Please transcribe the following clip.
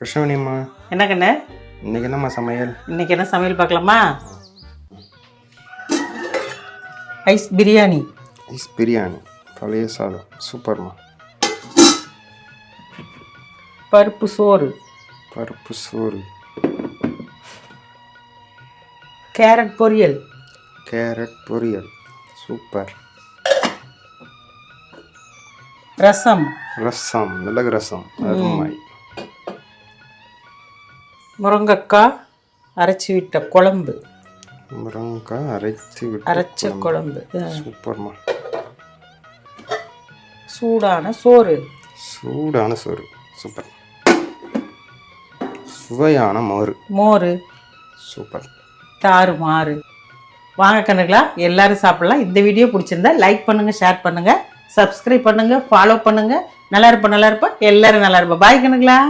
கிருஷ்ணவேணியம்மா, என்ன கண்ணு? இன்னைக்கு என்னம்மா சமையல்? இன்னைக்கு என்ன சமையல் பார்க்கலாமா? ஐஸ் பிரியாணி. ஐஸ் பிரியாணி, பழைய சாதம், சூப்பர்மா. பருப்பு சோறு, பருப்பு சோறு, கேரட் பொரியல், கேரட் பொரியல், சூப்பர். ரசம், ரசம், மிளகு ரசம், அருமை. முருங்கைக்காய் அரைச்சி விட்ட குழம்பு, முருங்கைக்காய் அரைச்ச அரைச்சி குழம்பு, சூப்பர்மா. சூடான சோறு, சூடான சோறு, சூப்பர். சுவையான மோர், மோர், சூப்பர். தாறுமாறு. வாங்க கண்ணுங்களா, எல்லாரும் சாப்பிடலாம். இந்த வீடியோ பிடிச்சிருந்தா லைக் பண்ணுங்க, ஷேர் பண்ணுங்க, சப்ஸ்கிரைப் பண்ணுங்க, ஃபாலோ பண்ணுங்க. நல்லா இருப்பா எல்லாரும் நல்லா இருப்பா. பாய் கண்ணுங்களா.